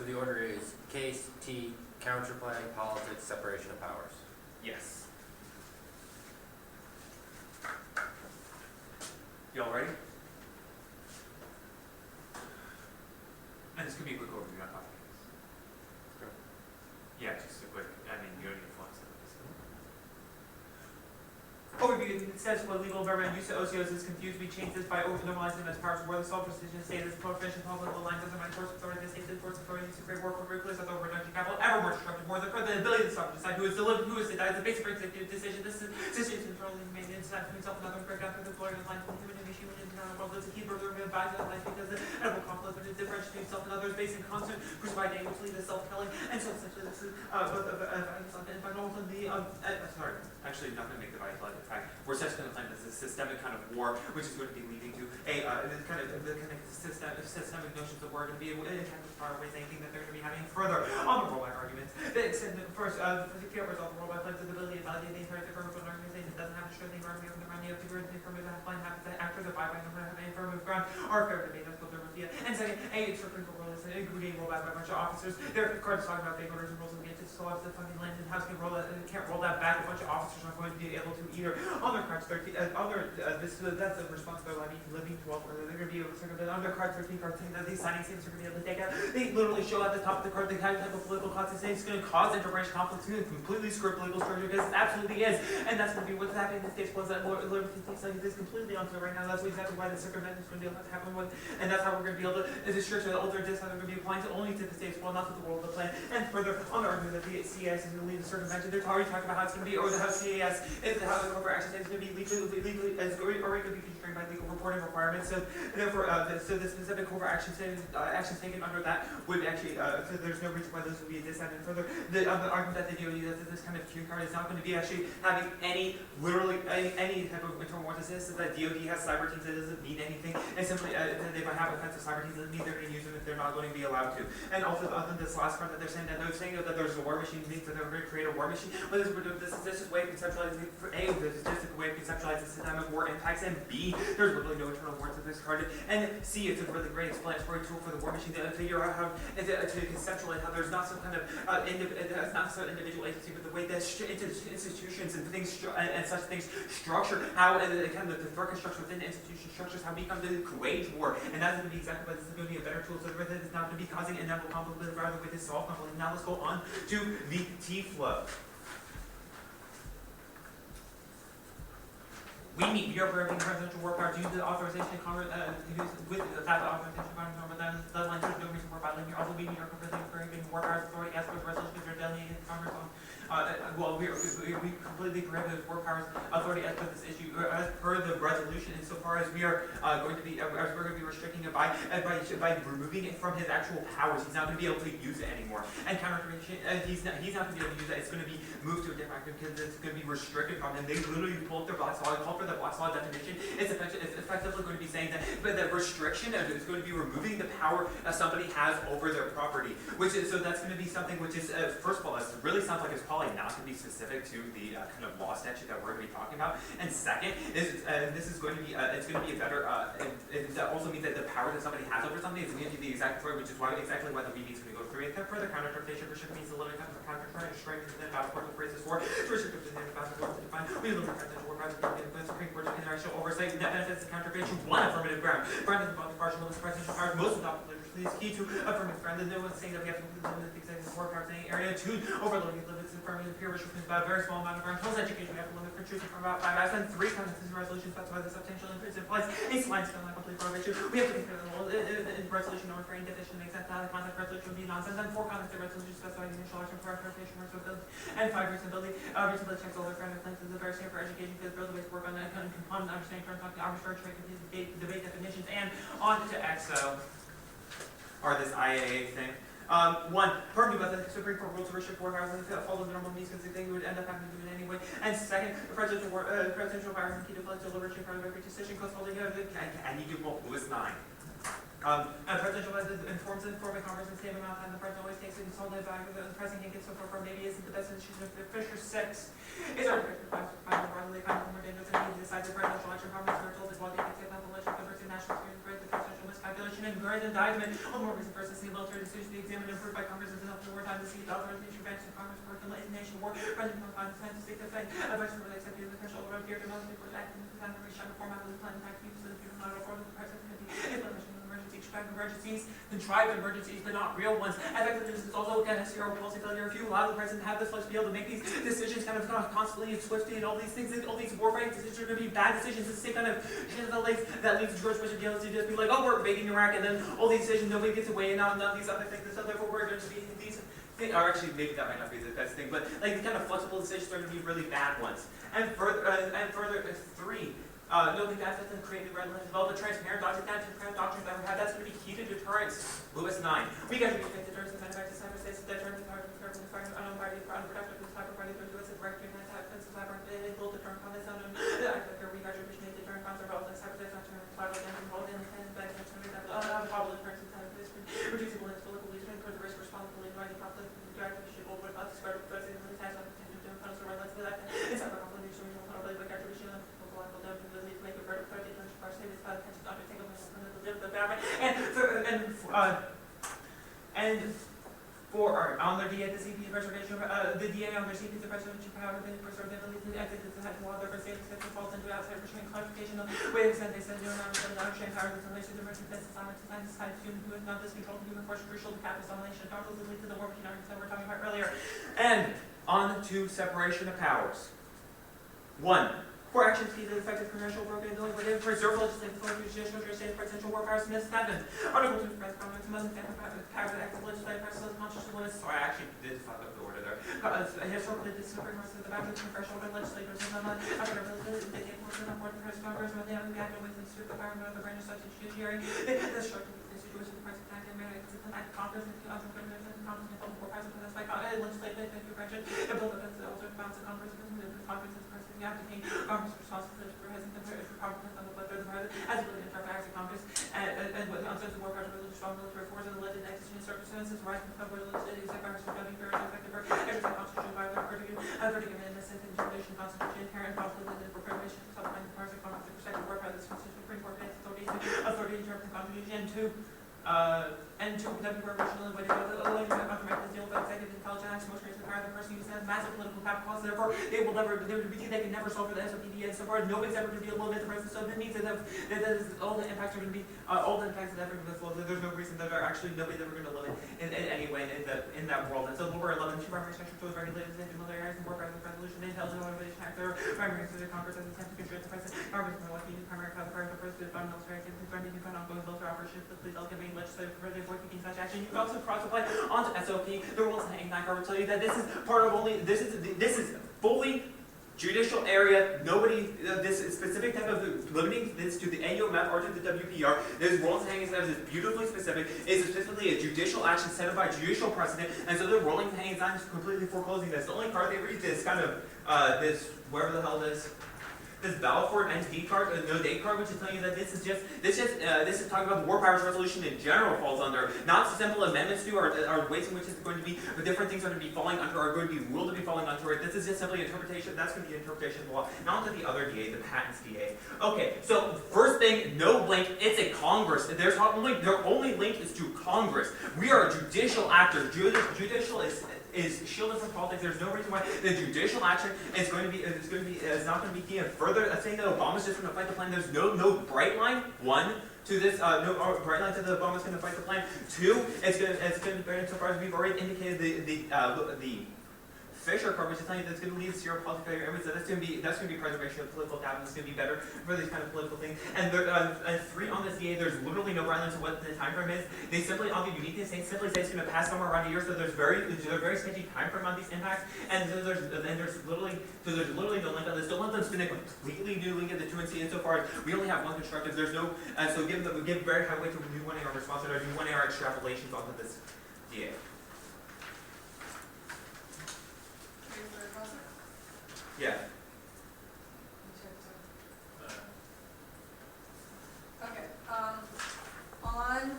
So the order is case, T, counterplay, politics, separation of powers. Yes. Y'all ready? And this could be a quick overview on top of this. Sure. Yeah, just a quick, I mean, you don't need to flex it. Overview, it says for legal environment use of OCOs is confused. We change this by over-normalizing as powers where the self-precision state is proficient political line doesn't mind force authority, the state is force authority, use of great work for replace with over-reduction capital, ever more destructive, more than for the ability to stop decide who is to live, who is to die, the basic executive decision. This is decision controlling made inside for himself and others break down through the glory of line from human and machine within the world. There's a key burden of advisor of life because the edible conflict between differentiating himself and others based in constant crucified day, which leads to self-killing. And so essentially this is but also the sorry, actually not going to make the value slide. In fact, we're just going to claim this is a systemic kind of war, which is going to be leading to a kind of systemic notions of war going to be able to attack as far away anything that they're going to be having further on the rollback arguments. They extend first, the fear result of rollback claims the ability to validate the entire government of an organization doesn't have to show the environment of the money of the grid, the affirmative line happens that actors abide by number have any affirmative ground or fair debate that's what they're with. And second, it's supreme court rule is including rollback by a bunch of officers. Their card is talking about big orders and rules against it, so if the fucking land and house can't roll that back. A bunch of officers aren't going to be able to either on their cards 13 that's a responsibility living 12 or they're going to be able to circumvent on their card 13 card saying that these signing statements are going to be able to take out. They literally show at the top of the card the kind of type of political content saying it's going to cause interbranch conflicts, it's going to completely script legal structure because it absolutely is. And that's going to be what's happening in the states was that liberty takes like this completely onto it right now. That's exactly why the circumvention is going to be able to happen with, and that's how we're going to be able to restrict the older discs that are going to be applying to only to the states, well, not to the world of the plan. And further, on the argument that the CAS is going to lead the circumvention, they're already talking about how it's going to be, or the how CAS is how the corporate action is going to be legally is already going to be constrained by legal reporting requirements. So therefore, so the specific corporate actions taken under that would actually, so there's no reason why those would be a dissent. And further, the argument that the DOD that this kind of cue card is not going to be actually having any, literally, any type of internal warrant assist, that DOD has cyber teams that doesn't mean anything, and simply they might have offensive cyber teams that mean they're going to use them if they're not going to be allowed to. And also, this last part that they're saying that there's a war machine means that they're going to create a war machine. But this is a way of conceptualizing, this is just a way of conceptualizing systemic war impacts, and B, there's really no internal warrants of this card, and C, it's a really great explanatory tool for the war machine to figure out how, to conceptualize how there's not some kind of not some individual agency, but the way that institutions and things and such things structure how kind of the threat construction within the institution structures how we come to wage war, and that's going to be exactly what this is going to be a better tool so that it's not going to be causing inevitable conflict, but rather with this solve conflict. Now let's go on to the T flow. We are preparing presidential war power due to the authorization of Congress with that authorization of Congress over the line there's no reason for violating here. Also, we are preparing war powers authority as per resolutions are delegated to Congress on. We completely prohibit war powers authority as per this issue, as per the resolution, insofar as we are going to be restricting it by removing it from his actual powers. He's not going to be able to use it anymore. And counter-creation, he's not going to be able to use it. It's going to be moved to a different act because it's going to be restricted from him. They literally pull up their Black's Law, call for the Black's Law definition. It's effectively going to be saying that, but the restriction is going to be removing the power that somebody has over their property. Which is, so that's going to be something which is, first of all, it really sounds like it's probably not going to be specific to the kind of law statute that we're going to be talking about. And second, this is going to be it's going to be a better. That also means that the power that somebody has over something is going to be the exact point, which is exactly why the WVU is going to go through it. Further counter-interpretation restriction means the limited counter-interpretation strength within the passport of phrases for to restrict within the passport to define. We limit presidential war powers to the Supreme Court of international oversight that benefits the counter-interpretation one affirmative ground. Granted involving partial limits presidential powers most adopted legislation is key to affirmative ground. There's no one saying that we have to limit the executive war powers in any area. Two, overloading limits affirmative peer restrictions by a very small amount of ground. Health education, we have to limit for choosing from about 5 hours, and 3 constitutional resolutions specify the substantial increase in place. A slide still not complete prohibition. We have to consider the whole in resolution or for any definition makes sense. Now the concept resolution would be nonsense. And 4 conduct resolutions specify the initial action for interpretation or ability. And 5 reasonability. Reasonability checks all their kind of claims is a very standard for education because build a way to work on that kind of component understanding terms like arbitrary trade debate definitions. And on to EXO, or this IAA thing. One, permanently by the Supreme Court rule to restrict war powers and follow the normal means because they would end up having to do it anyway. And second, the presidential powers and key to political liberty part of every decision because holding I need to quote Lewis 9. Presidential informs Congress and same amount of time the president always takes it and sold it back. The president can't get so far from maybe isn't the best institution of Fisher 6. Is our broadly kind of more dangerous than he decides the presidential election problems are told as well. They can take out the election, the national security, the presidential list. calculation and grid indictment. All more reason for a military decision to be examined and approved by Congress and the wartime to see the authorization advance of Congress for the nation war. President of the United States defend advice for the accepting the official order of fear to military for acting in the reach of format of the plan attack use of the people not afforded the president implementation of emergency emergencies, contrived emergencies, but not real ones. Effectively, this is also kind of zero policy failure. If you allow the president to have this flexibility to make these decisions kind of constantly and swiftly and all these things, all these warfighting decisions are going to be bad decisions. It's the same kind of shit that leads George Bush and Yale to just be like, oh, we're invading Iraq, and then all these decisions, nobody gets away, and none of these other things, and so therefore we're going to be these things, or actually maybe that might not be the best thing, but like the kind of flexible decisions are going to be really bad ones. And further, three. Nobody has to create the relevant develop a transparent doctrine that we have. That's going to be key to deterrence. Lewis 9. We got to be deterrence and manufacture cyber states, deterrence and power to curb and fire unparty, unproductive, cyber party, to U.S. direct human attacks, cyber build deterrent on this unknown. We got to appreciate deterrent concept of the cyber states, not to cyber and involved in and back and turn it up. Probably deterrence and cyber states, reducible and political leadership, include the risk responsibility, right, conflict, direct issue, over the spread of president, and attacks on potential doing punished or let's do that. It's cyber conflict, regional, probably by attribution of on their DA, the CP preservation, the DA on their CP, the preservation power, the preservability, the ethics, the law, the state, the falls into outside restraint, clarification of way extent they said, no, not restraint power, the relation to emergency business, science, human, who is not this control, human force, crucial to capital domination, darkly lead to the war machine arguments that we were talking about earlier. And on to separation of powers. 1. For actions key to effective commercial program ability, but preserve legislative authority, judicial, jurisdiction, presidential war powers, Smith 7. Article 2, press conference, amendment, powers of active legislative process, conscious limits. Sorry, I actually did fuck up the order there. Historically, this is the most of the back of the congressional legislators and the ability they take more than the press congress, but they have the active ways to suit the power of the branch of such judiciary. This structure the situation the president act and Congress and the other government and Congress and public war powers of this by legislative branch and build up the altered bounds of Congress and the Congress is president. You have to take Congress responsibility for his competence on the blood of the president as well as interrupt acts of Congress and with the uncertain war powers of religious strong military force and the alleged exigent circumstances rise from federal legislative except Congress for W period effective for every constitution by the verdict of innocent and jubilation constitution inherent conflict and for preparation for supplementing the powers of Congress to protect the war powers of this constitution Supreme Court has authority to interrupt the constitution and to W original way to go the later contract deal with executive intelligence acts most recent power of the person who has massive political capital costs, therefore they can never solve for the SOPD and so far nobody's ever going to be able to limit the president, so that means that all the impacts are going to be all the impacts that ever going to flow. There's no reason that are actually nobody's ever going to limit in any way in that world. And so number 11, two primary sections to regulated and military areas and war powers of resolution, intelligence, motivation, actor, primary to the Congress as attempt to control the president, Congress more likely primary power of the president, military activity, threatening to ongoing military operations, the police, ultimately legislative, president, taking such action. You can also cross-apply onto SOP. The rules hanging back will tell you that this is part of only, this is fully judicial area. Nobody, this specific type of limiting this to the AUMF or to the WPR. This rules hanging status is beautifully specific. It's specifically a judicial action set up by judicial precedent, and so the rolling hanging sign is completely foreclosing this. The only card they read is kind of this, wherever the hell this Balfour NT card, no date card, which is telling you that this is talking about the war powers resolution in general falls under, not simple amendments to or ways in which it's going to be, the different things are going to be falling under, are going to be ruled to be falling under it. This is just simply interpretation. That's going to be interpretation of the law, not to the other DA, the patents DA. Okay, so first thing, no link. It's a Congress. Their only link is to Congress. We are a judicial actor. Judicial is shielded from politics. There's no reason why the judicial action is not going to be key. And further, saying that Obama's just going to fight the plan. There's no bright line. 1 to this, no bright line to the Obama's going to fight the plan. 2, it's going to be better insofar as we've already indicated the Fisher card, which is telling you that's going to lead to zero policy failure. So that's going to be preservation of political capital. It's going to be better for these kind of political things. And 3 on this DA, there's literally no bright line to what the time frame is. They simply on the uniqueness, they simply say it's going to pass somewhere around a year. So there's very sketchy time frame on these impacts. And so there's literally no link on this. Don't let them spin a completely new link at the 2 and C. Insofar as we only have one constructive, there's no. So give very high weight to new 1AR response or new 1AR extrapolations onto this DA. Yeah. Okay. On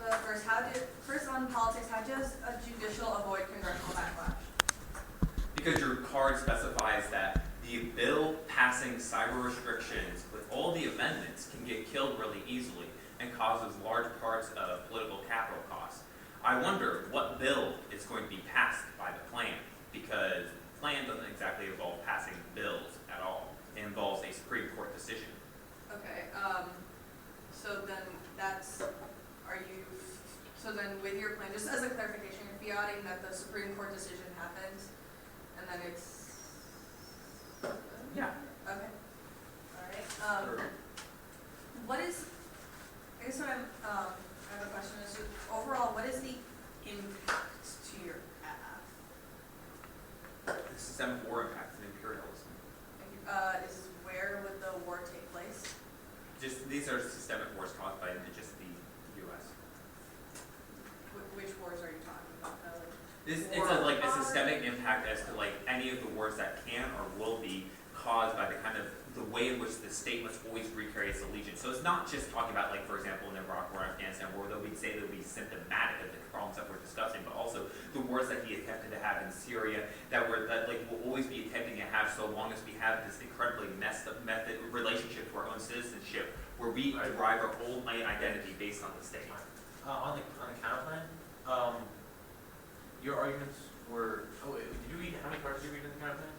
the first on politics, how does a judicial avoid congressional backlash? Because your card specifies that the bill passing cyber restrictions with all the amendments can get killed really easily. and causes large parts of political capital costs. I wonder what bill is going to be passed by the plan, because the plan doesn't exactly involve passing bills at all. It involves a Supreme Court decision. Okay, so then so then with your plan, just as a clarification, you're fiating that the Supreme Court decision happens, and then it's, Yeah. okay, alright, what is, I guess what I have a question is, overall, what is the impact to your path? The systemic war impact and imperialism. Is where would the war take place? Just these are systemic wars caused by just the U.S. Which wars are you talking about, though? It's a systemic impact as to like any of the wars that can or will be caused by the kind of the way in which the state must always recarry its allegiance. So it's not just talking about, like, for example, in Iraq or Afghanistan war, though we'd say they'll be symptomatic of the problems that we're discussing, but also the wars that he attempted to have in Syria that will always be attempting to have so long as we have this incredibly messed up relationship to our own citizenship, where we derive our whole identity based on the state. On the counter plan, your arguments were, did you read, how many cards did you read in the counter plan?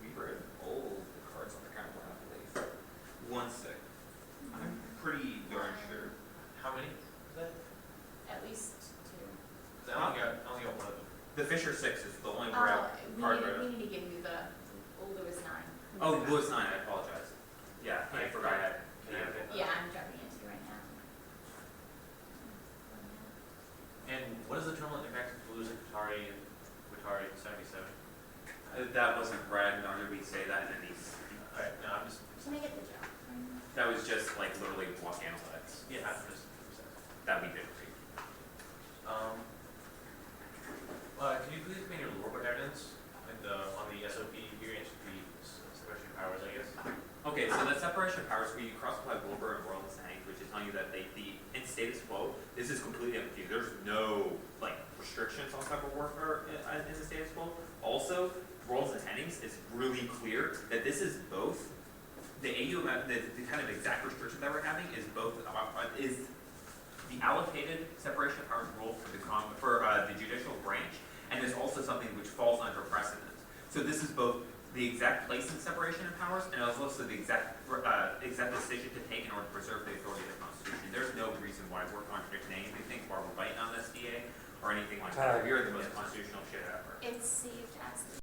We read all the cards on the counter plan, I believe. 1 sec. I'm pretty darn sure. How many is that? At least 2. Cause I only got one of them. The Fisher 6 is the only Oh, card we read. need to give you the Lewis 9. Oh, Lewis 9, I apologize. Yeah, I forgot I had. Yeah, I'm jumping into right now. And what is the terminal impact of losing Qatari 77? That wasn't read, nor did we say that in these. Alright, no, I'm just, Can I get the job? That was just like literally block analytics yeah, I'm just. that we did read. Can you please explain your lower court evidence and on the SOP here, separation of powers, I guess? Okay, so the separation of powers, we cross-apply Wilbur and Royal Sank, which is telling you that in status quo, this is completely up to you. There's no like restrictions on cyber warfare in the status quo. Also, Rawls and Hennings is really clear that this is both the AU the kind of exact restriction that we're having is both is the allocated separation of powers rule for the judicial branch, and there's also something which falls under precedent. So this is both the exact place in separation of powers, and it's also the exact decision to take in order to preserve the authority of the Constitution. There's no reason why we're contradicting anything, why we're fighting on this DA, or anything like that. We are the most constitutional shit ever. It's saved as